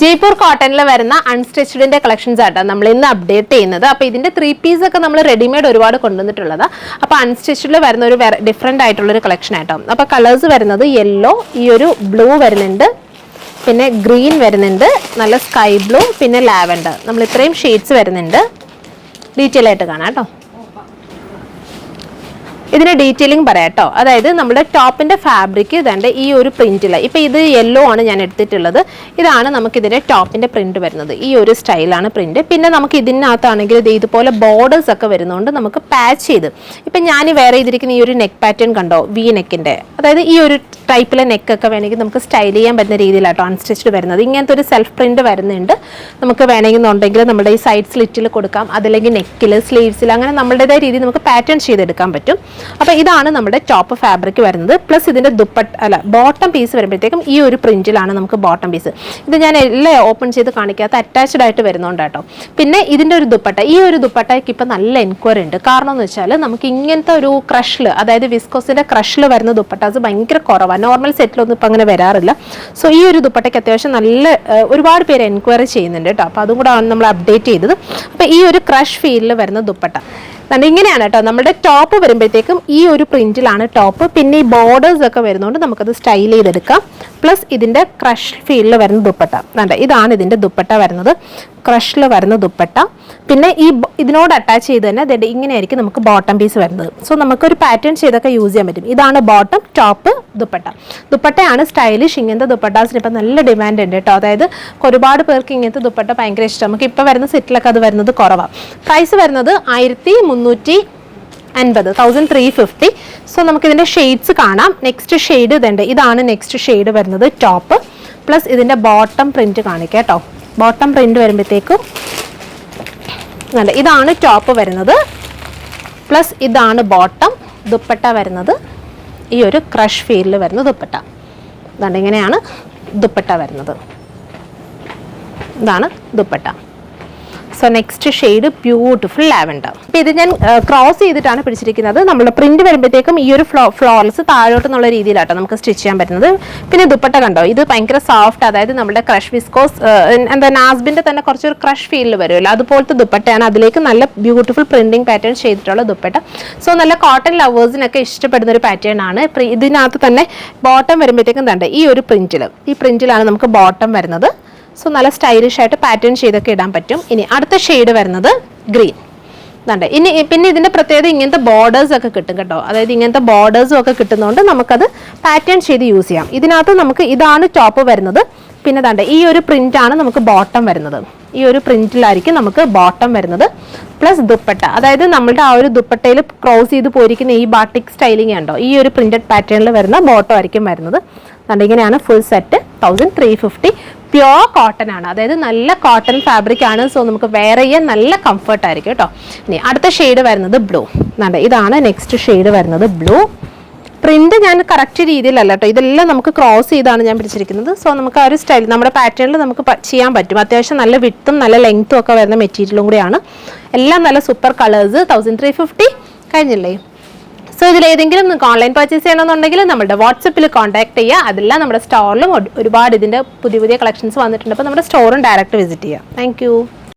ജയ്പൂർ കോട്ടണിൽ വരുന്ന അൺസ്റ്റിച്ചഡിന്റെ കളക്ഷൻസ് ആട്ടോ നമ്മൾ ഇന്ന് അപ്ഡേറ്റ് ചെയ്യുന്നത്. അപ്പോൾ ഇതിന്റെ 3 പീസ് ഒക്കെ നമ്മൾ റെഡിമെയ്ഡ് ഒരുപാട് കൊണ്ടുവന്നിട്ടുള്ളത്. അപ്പോൾ അൺസ്റ്റിച്ചഡിൽ വരുന്ന ഒരു ഡിഫറെന്റ് ആയിട്ടുള്ള ഒരു കളക്ഷൻ ആട്ടോ. അപ്പോൾ കളേഴ്സ് വരുന്നത് യെല്ലോ, ഈ ഒരു ബ്ലൂ വരുന്നുണ്ട്, പിന്നെ ഗ്രീൻ വരുന്നുണ്ട്, നല്ല സ്കൈ ബ്ലൂ, പിന്നെ ലാവൻഡർ. നമ്മൾ ഇത്രയും ഷെയ്ഡ്സ് വരുന്നുണ്ട്. ഡീറ്റെയിൽ ആയിട്ട് കാണാം കേട്ടോ. ഇതിന്റെ ഡീറ്റെയിലിംഗ് പറയാം കേട്ടോ. അതായത് നമ്മുടെ ടോപ്പിന്റെ ഫാബ്രിക് ഇതാണ്ട് ഈ ഒരു പ്രിന്റിൽ, ഇപ്പം ഇത് യെല്ലോ ആണ് ഞാൻ എടുത്തിട്ടുള്ളത്. ഇതാണ് നമുക്ക് ഇതിന്റെ ടോപ്പിന്റെ പ്രിന്റ് വരുന്നത്. ഈ ഒരു സ്റ്റൈലാണ് പ്രിന്റ്. പിന്നെ നമുക്ക് ഇതിനകത്താണെങ്കിൽ ഇത് ഇതുപോലെ ബോർഡേഴ്സ് ഒക്കെ വരുന്നതുകൊണ്ട് നമുക്ക് പാച്ച് ചെയ്ത്, ഇപ്പം ഞാൻ വേറെ ചെയ്തിരിക്കുന്ന ഈ ഒരു നെക്ക് പാറ്റേൺ കണ്ടോ, വി നെക്കിന്റെ, അതായത് ഈ ഒരു ടൈപ്പിലെ നെക്കൊക്കെ വേണമെങ്കിൽ നമുക്ക് സ്റ്റൈൽ ചെയ്യാൻ പറ്റുന്ന രീതിയിലാട്ടോ അൺസ്റ്റിച്ച്ഡ് വരുന്നത്. ഇങ്ങനത്തെ ഒരു സെൽഫ് പ്രിന്റ് വരുന്നുണ്ട്. നമുക്ക് വേണമെന്നുണ്ടെങ്കിൽ നമ്മുടെ ഈ സൈഡ് സ്ലിറ്റിൽ കൊടുക്കാം, അതല്ലെങ്കിൽ നെക്കിൽ, സ്ലീവ്സിൽ, അങ്ങനെ നമ്മുടേതായ രീതിയിൽ നമുക്ക് പാറ്റേൺ ചെയ്തെടുക്കാൻ പറ്റും. അപ്പോൾ ഇതാണ് നമ്മുടെ ടോപ്പ് ഫാബ്രിക് വരുന്നത്. പ്ലസ് ഇതിന്റെ ബോട്ടം പീസ് വരുമ്പോഴത്തേക്കും ഈ ഒരു പ്രിന്റിലാണ് നമുക്ക് ബോട്ടം പീസ്. ഇത് ഞാൻ എല്ലാം ഓപ്പൺ ചെയ്ത് കാണിക്കാത്ത അറ്റാച്ച്ഡ് ആയിട്ട് വരുന്നുണ്ട് കേട്ടോ. പിന്നെ ഇതിന്റെ ഒരു ദുപ്പട്ട, ഈ ഒരു ദുപ്പട്ടയ്ക്ക് ഇപ്പം നല്ല എൻക്വയറി ഉണ്ട്. കാരണം എന്ന് വെച്ചാൽ നമുക്ക് ഇങ്ങനത്തെ ഒരു ക്രഷിൽ, അതായത് വിസ്കോസിന്റെ ക്രഷിൽ വരുന്ന ദുപ്പട്ടാസ് ഭയങ്കര കുറവാണ്. നോർമൽ സെറ്റിലൊന്നും ഇപ്പം അങ്ങനെ വരാറില്ല. സോ ഈ ഒരു ദുപ്പട്ടയ്ക്ക് അത്യാവശ്യം നല്ല ഒരുപാട് പേര് എൻക്വയറി ചെയ്യുന്നുണ്ട് കേട്ടോ. അപ്പോൾ അതും കൂടെ ആണ് നമ്മൾ അപ്ഡേറ്റ് ചെയ്തത്. അപ്പോൾ ഈ ഒരു ക്രഷ് ഫീലിൽ വരുന്ന ദുപ്പട്ട ഇങ്ങനെയാണ് കേട്ടോ. നമ്മുടെ ടോപ്പ് വരുമ്പോഴത്തേക്കും ഈ ഒരു പ്രിന്റിലാണ് ടോപ്പ്. പിന്നെ ഈ ബോർഡേഴ്സ് ഒക്കെ വരുന്നതുകൊണ്ട് നമുക്കത് സ്റ്റൈൽ ചെയ്തെടുക്കാം. പ്ലസ് ഇതിന്റെ ക്രഷ് ഫീലിൽ വരുന്ന ദുപ്പട്ട, ഇതാണ് ഇതിന്റെ ദുപ്പട്ട വരുന്നത്, ക്രഷിൽ വരുന്ന ദുപ്പട്ട. പിന്നെ ഈ ഇതിനോട് അറ്റാച്ച് ചെയ്ത് തന്നെ ഇങ്ങനെയായിരിക്കും നമുക്ക് ബോട്ടം പീസ് വരുന്നത്. സോ നമുക്കൊരു പാറ്റേൺ ചെയ്തൊക്കെ യൂസ് ചെയ്യാൻ പറ്റും. ഇതാണ് ബോട്ടം, ടോപ്പ്, ദുപ്പട്ട. ദുപ്പട്ടയാണ് സ്റ്റൈലിഷ്. ഇങ്ങനത്തെ ദുപ്പട്ടാസിന് ഇപ്പം നല്ല ഡിമാൻഡ് ഉണ്ട് കേട്ടോ. അതായത് ഒരുപാട് പേർക്ക് ഇങ്ങനത്തെ ദുപ്പട്ട ഭയങ്കര ഇഷ്ടം. നമുക്ക് ഇപ്പോൾ വരുന്ന സെറ്റിലൊക്കെ അത് വരുന്നത് കുറവാണ്. പ്രൈസ് വരുന്നത് 1350. സോ നമുക്കിതിൻ്റെ ഷെയ്ഡ്സ് കാണാം. നെക്സ്റ്റ് ഷെയ്ഡ് ഇതാണ് നെക്സ്റ്റ് ഷെയ്ഡ് വരുന്നത്, ടോപ്പ്. പ്ലസ് ഇതിൻ്റെ ബോട്ടം പ്രിൻറ്റ് കാണിക്കാം കേട്ടോ. ബോട്ടം പ്രിൻറ്റ് വരുമ്പോഴത്തേക്കും ഇതാണ് ടോപ്പ് വരുന്നത്. പ്ലസ് ഇതാണ് ബോട്ടം. ദുപ്പട്ട വരുന്നത് ഈ ഒരു ക്രഷ് ഫീലിൽ വരുന്ന ദുപ്പട്ട. ഇങ്ങനെയാണ് ദുപ്പട്ട വരുന്നത്. ഇതാണ് dupatta. So next shade beautiful lavender. അപ്പോൾ ഇത് ഞാൻ ക്രോസ് ചെയ്തിട്ടാണ് പിടിച്ചിരിക്കുന്നത്. നമ്മുടെ പ്രിന്റ് വരുമ്പോഴത്തേക്കും ഈ ഒരു ഫ്ലോർസ് താഴോട്ട് എന്നുള്ള രീതിയിലാട്ടോ നമുക്ക് സ്റ്റിച്ച് ചെയ്യാൻ പറ്റുന്നത്. പിന്നെ ദുപ്പട്ട കണ്ടോ, ഇത് ഭയങ്കര സോഫ്റ്റ്, അതായത് നമ്മുടെ ക്രഷ് വിസ്കോസ് നാസ്ബിന്റെ തന്നെ കുറച്ചൊരു ക്രഷ് ഫീലിൽ വരുമല്ലോ, അതുപോലത്തെ ദുപ്പട്ടയാണ്. അതിലേക്ക് നല്ല ബ്യൂട്ടിഫുൾ പ്രിന്റിംഗ് പാറ്റേൺ ചെയ്തിട്ടുള്ള ദുപ്പട്ട. സോ നല്ല കോട്ടൺ ലവേഴ്സിനൊക്കെ ഇഷ്ടപ്പെടുന്ന ഒരു പാറ്റേൺ ആണ്. ഇതിനകത്ത് തന്നെ ബോട്ടം വരുമ്പോഴത്തേക്കും ഈ ഒരു പ്രിന്റിലാണ് നമുക്ക് ബോട്ടം വരുന്നത്. സോ നല്ല സ്റ്റൈലിഷ് ആയിട്ട് പാറ്റേൺ ചെയ്തൊക്കെ ഇടാൻ പറ്റും. ഇനി അടുത്ത ഷെയ്ഡ് വരുന്നത് ഗ്രീൻ. പിന്നെ ഇതിന്റെ പ്രത്യേകത ഇങ്ങനത്തെ ബോർഡേഴ്സ് ഒക്കെ കിട്ടും കേട്ടോ. അതായത് ഇങ്ങനത്തെ ബോർഡേഴ്സും ഒക്കെ കിട്ടുന്നതുകൊണ്ട് നമുക്കത് പാറ്റേൺ ചെയ്ത് യൂസ് ചെയ്യാം. ഇതിനകത്ത് നമുക്ക് ഇതാണ് ടോപ്പ് വരുന്നത്. പിന്നെ ഈ ഒരു പ്രിന്റ് ആണ് നമുക്ക് ബോട്ടം വരുന്നത്. ഈ ഒരു പ്രിന്റിലായിരിക്കും നമുക്ക് ബോട്ടം വരുന്നത്. പ്ലസ് ദുപ്പട്ട, അതായത് നമ്മളുടെ ആ ഒരു ദുപ്പട്ടയിൽ ക്രോസ് ചെയ്ത് പോയിരിക്കുന്ന ഈ ബാട്ടിക് സ്റ്റൈലിംഗ് ഉണ്ടോ, ഈ ഒരു പ്രിന്റഡ് പാറ്റേണിൽ വരുന്ന ബോട്ടം ആയിരിക്കും വരുന്നത്. ഇങ്ങനെയാണ് ഫുൾ സെറ്റ്. 1350. പ്യോർ കോട്ടൺ ആണ്, അതായത് നല്ല കോട്ടൺ ഫാബ്രിക് ആണ്. സോ നമുക്ക് വെയർ ചെയ്യാൻ നല്ല കംഫർട്ട് ആയിരിക്കും കേട്ടോ. ഇനി അടുത്ത ഷെയ്ഡ് വരുന്നത് ബ്ലൂ. ഇതാണ് നെക്സ്റ്റ് ഷെയ്ഡ് വരുന്നത് ബ്ലൂ. പ്രിന്റ് ഞാൻ കറക്റ്റ് രീതിയിലല്ല കേട്ടോ, ഇതെല്ലാം നമുക്ക് ക്രോസ് ചെയ്താണ് ഞാൻ പിടിച്ചിരിക്കുന്നത്. സോ നമുക്ക് ആ ഒരു സ്റ്റൈൽ നമ്മുടെ പാറ്റേണിൽ നമുക്ക് ചെയ്യാൻ പറ്റും. അത്യാവശ്യം നല്ല വിഡ്ത്തും നല്ല ലെങ്ത്തും ഒക്കെ വരുന്ന മെറ്റീരിയലും കൂടിയാണ്. എല്ലാം നല്ല സൂപ്പർ കളേഴ്സ്. 1350 കഴിഞ്ഞില്ലേ. സോ ഇതിലേതെങ്കിലും നിങ്ങൾക്ക് ഓൺലൈൻ പർച്ചേസ് ചെയ്യണമെന്നുണ്ടെങ്കിൽ നമ്മുടെ വാട്സപ്പിൽ കോൺടാക്ട് ചെയ്യുക. അതെല്ലാം നമ്മുടെ സ്റ്റോറിലും ഒരുപാട് ഇതിൻ്റെ പുതിയ കളക്ഷൻസ് വന്നിട്ടുണ്ട്. അപ്പോൾ നമ്മുടെ സ്റ്റോറും ഡയറക്റ്റ് വിസിറ്റ് ചെയ്യുക. താങ്ക്